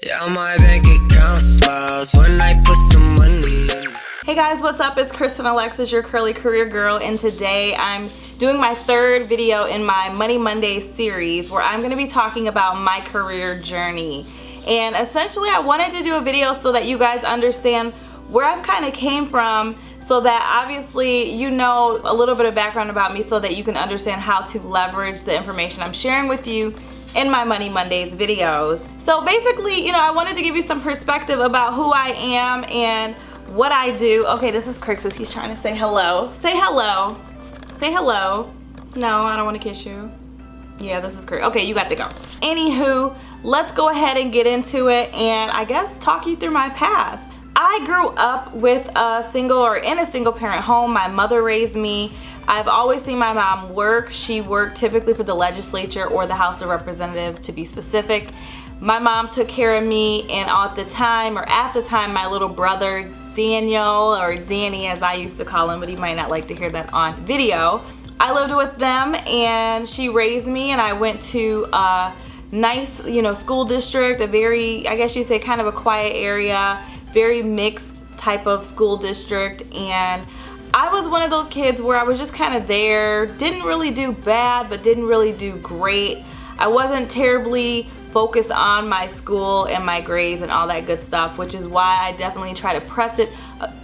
Yeah, my bank account smiles when I put some money in. Hey guys, what's up? It's Kristen Alexis, your curly career girl, and today I'm doing my third video in my Money Monday series where I'm going to be talking about my career journey. And essentially I wanted to do a video so that you guys understand where I've kind of came from, so that obviously you know a little bit of background about me so that you can understand how to leverage the information I'm sharing with you in my Money Mondays videos. So basically, you know, I wanted to give you some perspective about who I am and what I do. Okay, this is Crixus. He's trying to say hello. Say hello. Say hello. No, I don't want to kiss you. Yeah, this is great. Okay, you got to go. Anywho, let's go ahead and get into it and I guess talk you through my past. I grew up with a single parent home. My mother raised me. I've always seen my mom work. She worked typically for the legislature or the House of Representatives, to be specific. My mom took care of me, and at the time, my little brother Daniel, or Danny as I used to call him, but he might not like to hear that on video. I lived with them and she raised me, and I went to a nice, you know, school district, a very, I guess you'd say, kind of a quiet area, very mixed type of school district. And I was one of those kids where I was just kind of there, didn't really do bad, but didn't really do great. I wasn't terribly focused on my school and my grades and all that good stuff, which is why I definitely try to press it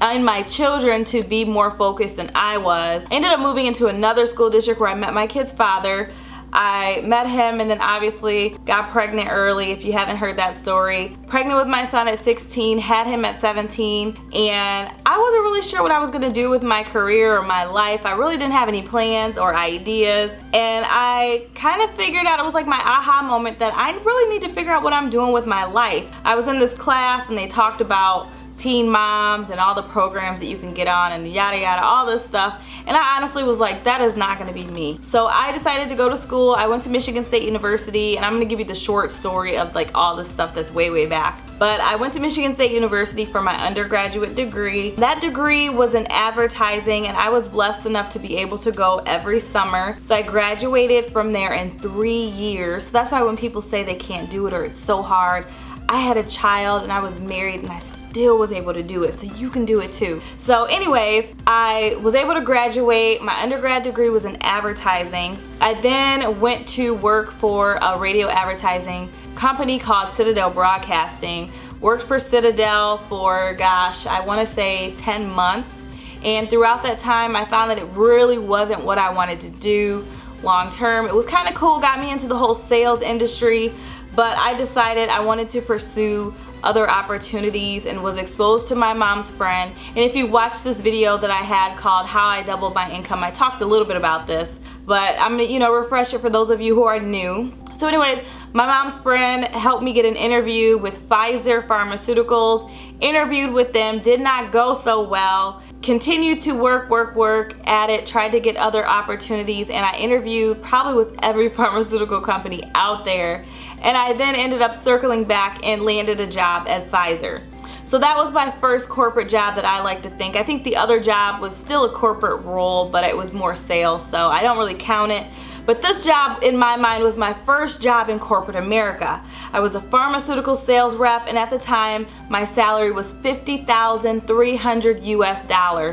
on my children to be more focused than I was. I ended up moving into another school district where I met my kid's father. I met him and then obviously got pregnant early, if you haven't heard that story. Pregnant with my son at 16, had him at 17, and I wasn't really sure what I was gonna do with my career or my life. I really didn't have any plans or ideas, and I kind of figured out, it was like my aha moment that I really need to figure out what I'm doing with my life. I was in this class and they talked about teen moms and all the programs that you can get on and yada yada, all this stuff, and I honestly was like, that is not going to be me. So I decided to go to school. I went to Michigan State University, and I'm going to give you the short story of like all this stuff that's way back. But I went to Michigan State University for my undergraduate degree. That degree was in advertising, and I was blessed enough to be able to go every summer. So I graduated from there in 3 years. So that's why when people say they can't do it or it's so hard, I had a child and I was married and I still was able to do it, so you can do it too. So anyways, I was able to graduate. My undergrad degree was in advertising. I then went to work for a radio advertising company called Citadel Broadcasting. Worked for Citadel for, gosh, I want to say 10 months. And throughout that time, I found that it really wasn't what I wanted to do long term. It was kind of cool, got me into the whole sales industry, but I decided I wanted to pursue other opportunities and was exposed to my mom's friend. And if you watched this video that I had called How I Doubled My Income, I talked a little bit about this, but I'm gonna, you know, refresh it for those of you who are new. So anyways, my mom's friend helped me get an interview with Pfizer Pharmaceuticals. Interviewed with them, did not go so well. Continued to work at it, tried to get other opportunities, and I interviewed probably with every pharmaceutical company out there. And I then ended up circling back and landed a job at Pfizer. So that was my first corporate job that I like to think. I think the other job was still a corporate role, but it was more sales, so I don't really count it. But this job, in my mind, was my first job in corporate America. I was a pharmaceutical sales rep, and at the time, my salary was $50,300 US.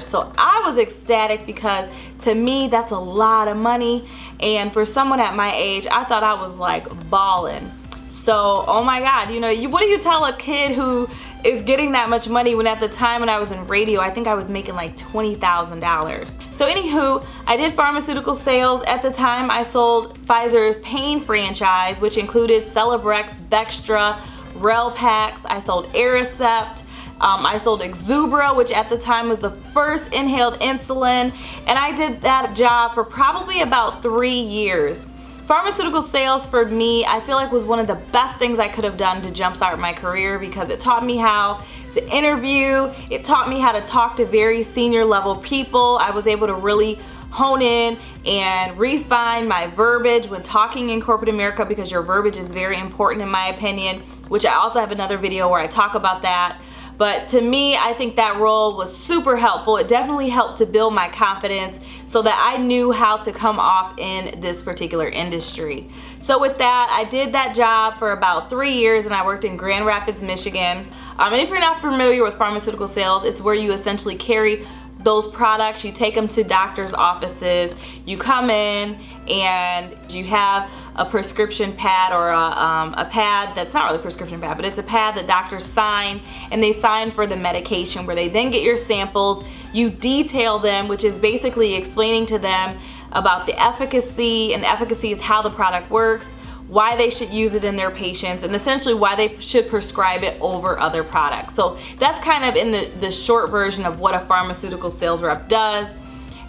So I was ecstatic because to me, that's a lot of money. And for someone at my age, I thought I was like balling. So, oh my God, you know, what do you tell a kid who is getting that much money when at the time when I was in radio, I think I was making like $20,000. So anywho, I did pharmaceutical sales. At the time, I sold Pfizer's pain franchise, which included Celebrex, Bextra, Relpax. I sold Aricept. I sold Exubera, which at the time was the first inhaled insulin. And I did that job for probably about 3 years. Pharmaceutical sales for me, I feel like was one of the best things I could have done to jumpstart my career because it taught me how to interview, it taught me how to talk to very senior level people. I was able to really hone in and refine my verbiage when talking in corporate America because your verbiage is very important in my opinion, which I also have another video where I talk about that. But to me, I think that role was super helpful. It definitely helped to build my confidence so that I knew how to come off in this particular industry. So with that, I did that job for about 3 years, and I worked in Grand Rapids, Michigan. And if you're not familiar with pharmaceutical sales, it's where you essentially carry those products, you take them to doctors' offices, you come in and you have a prescription pad or a pad that's not really a prescription pad, but it's a pad that doctors sign, and they sign for the medication, where they then get your samples, you detail them, which is basically explaining to them about the efficacy, and efficacy is how the product works, why they should use it in their patients, and essentially why they should prescribe it over other products. So that's kind of in the short version of what a pharmaceutical sales rep does.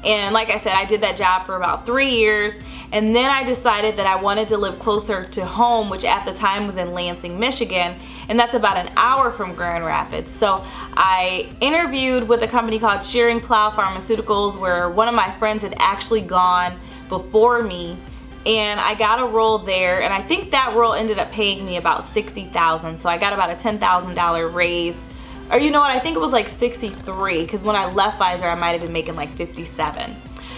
And like I said, I did that job for about 3 years, and then I decided that I wanted to live closer to home, which at the time was in Lansing, Michigan, and that's about an hour from Grand Rapids. So I interviewed with a company called Shearing Plow Pharmaceuticals, where one of my friends had actually gone before me, and I got a role there, and I think that role ended up paying me about $60,000. So I got about a $10,000 raise, or you know what, I think it was like 63, because when I left Pfizer I might have been making like 57.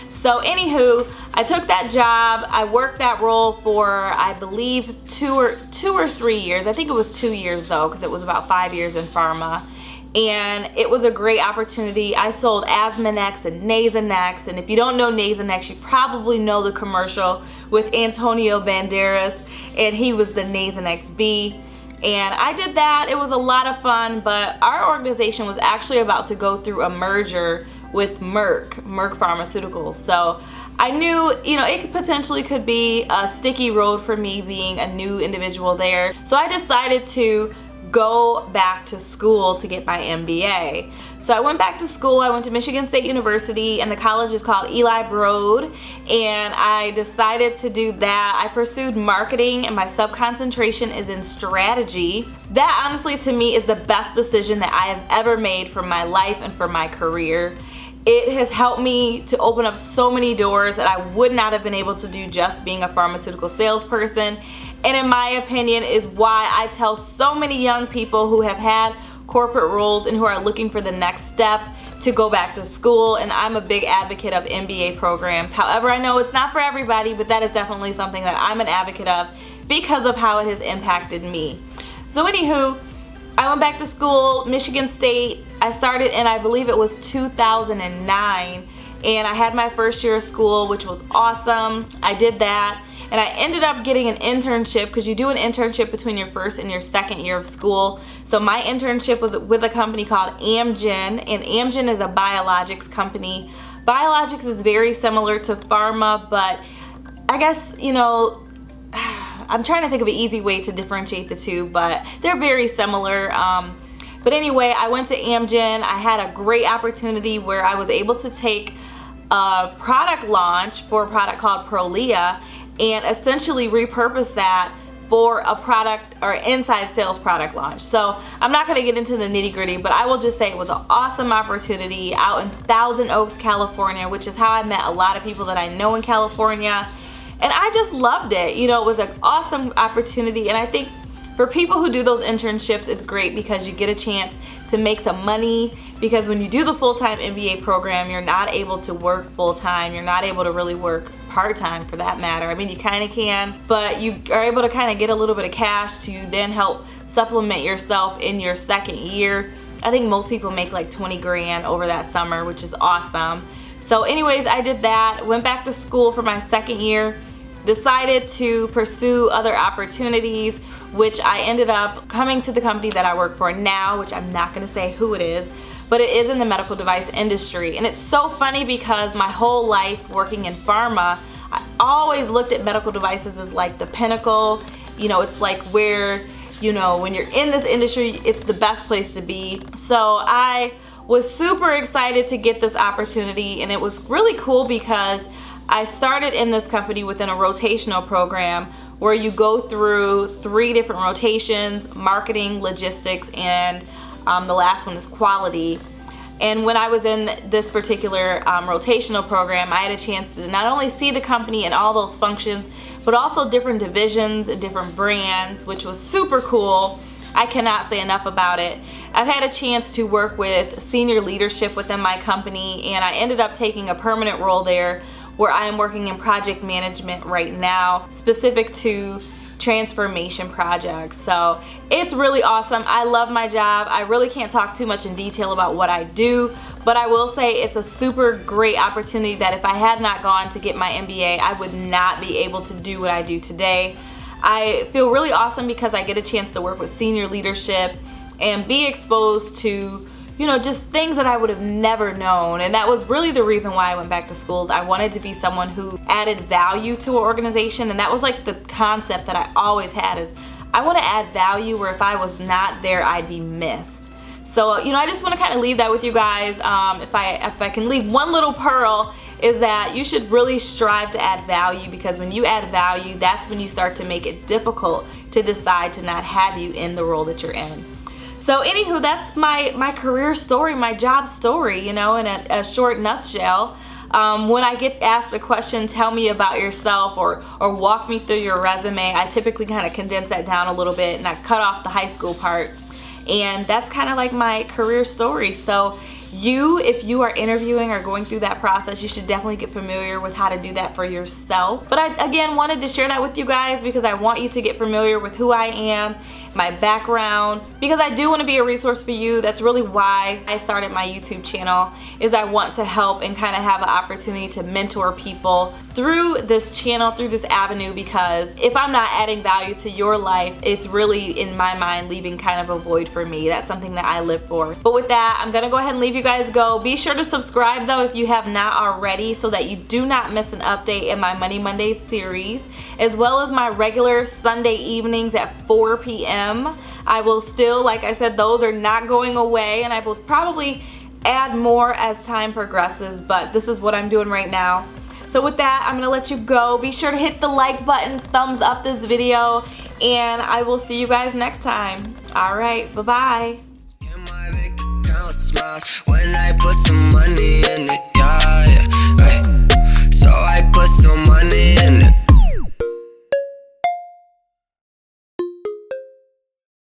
So anywho, I took that job. I worked that role for, I believe, two or 3 years. I think it was 2 years though, because it was about 5 years in pharma. And it was a great opportunity. I sold Asthma-Nex and Nasonex, and if you don't know Nasonex, you probably know the commercial with Antonio Banderas, and he was the Nasonex B. And I did that. It was a lot of fun, but our organization was actually about to go through a merger with Merck Pharmaceuticals. So I knew, you know, it potentially could be a sticky road for me being a new individual there. So I decided to go back to school to get my MBA. So I went back to school. I went to Michigan State University, and the college is called Eli Broad, and I decided to do that. I pursued marketing, and my sub-concentration is in strategy. That honestly to me is the best decision that I have ever made for my life and for my career. It has helped me to open up so many doors that I would not have been able to do just being a pharmaceutical salesperson. And in my opinion is why I tell so many young people who have had corporate roles and who are looking for the next step to go back to school. And I'm a big advocate of MBA programs. However, I know it's not for everybody, but that is definitely something that I'm an advocate of because of how it has impacted me. So anywho, I went back to school, Michigan State. I started in, I believe it was 2009, and I had my first year of school, which was awesome. I did that. And I ended up getting an internship, because you do an internship between your first and your second year of school. So my internship was with a company called Amgen, and Amgen is a biologics company. Biologics is very similar to pharma, but I guess, you know, I'm trying to think of an easy way to differentiate the two, but they're very similar. But anyway, I went to Amgen. I had a great opportunity where I was able to take a product launch for a product called Prolia and essentially repurpose that for a product or inside sales product launch. So I'm not going to get into the nitty-gritty, but I will just say it was an awesome opportunity out in Thousand Oaks, California, which is how I met a lot of people that I know in California. And I just loved it. You know, it was an awesome opportunity, and I think for people who do those internships, it's great because you get a chance to make some money, because when you do the full-time MBA program, you're not able to work full-time. You're not able to really work part-time for that matter. I mean, you kind of can, but you are able to kind of get a little bit of cash to then help supplement yourself in your second year. I think most people make like 20 grand over that summer, which is awesome. So anyways, I did that, went back to school for my second year, decided to pursue other opportunities, which I ended up coming to the company that I work for now, which I'm not going to say who it is, but it is in the medical device industry. And it's so funny because my whole life working in pharma, I always looked at medical devices as like the pinnacle. You know, it's like where, you know, when you're in this industry, it's the best place to be. So I was super excited to get this opportunity, and it was really cool because I started in this company within a rotational program where you go through 3 different rotations: marketing, logistics, and the last one is quality. And when I was in this particular rotational program, I had a chance to not only see the company and all those functions, but also different divisions and different brands, which was super cool. I cannot say enough about it. I've had a chance to work with senior leadership within my company, and I ended up taking a permanent role there where I am working in project management right now, specific to transformation projects. So it's really awesome. I love my job. I really can't talk too much in detail about what I do, but I will say it's a super great opportunity that if I had not gone to get my MBA, I would not be able to do what I do today. I feel really awesome because I get a chance to work with senior leadership and be exposed to, you know, just things that I would have never known. And that was really the reason why I went back to schools. I wanted to be someone who added value to an organization, and that was like the concept that I always had, is I want to add value where if I was not there, I'd be missed. So, you know, I just want to kind of leave that with you guys. If I can leave one little pearl, is that you should really strive to add value, because when you add value, that's when you start to make it difficult to decide to not have you in the role that you're in. So anywho, that's my career story, my job story, you know, in a short nutshell. When I get asked the question, tell me about yourself, or walk me through your resume, I typically kind of condense that down a little bit and I cut off the high school part. And that's kind of like my career story. So if you are interviewing or going through that process, you should definitely get familiar with how to do that for yourself. But I, again, wanted to share that with you guys because I want you to get familiar with who I am, my background, because I do want to be a resource for you. That's really why I started my YouTube channel, is I want to help and kind of have an opportunity to mentor people through this channel, through this avenue, because if I'm not adding value to your life, it's really, in my mind, leaving kind of a void for me. That's something that I live for. But with that, I'm gonna go ahead and leave you guys go. Be sure to subscribe though if you have not already, so that you do not miss an update in my Money Mondays series, as well as my regular Sunday evenings at 4 p.m. I will still, like I said, those are not going away, and I will probably add more as time progresses, but this is what I'm doing right now. So with that, I'm gonna let you go. Be sure to hit the like button, thumbs up this video, and I will see you guys next time. All right, bye-bye. When I put some money in it.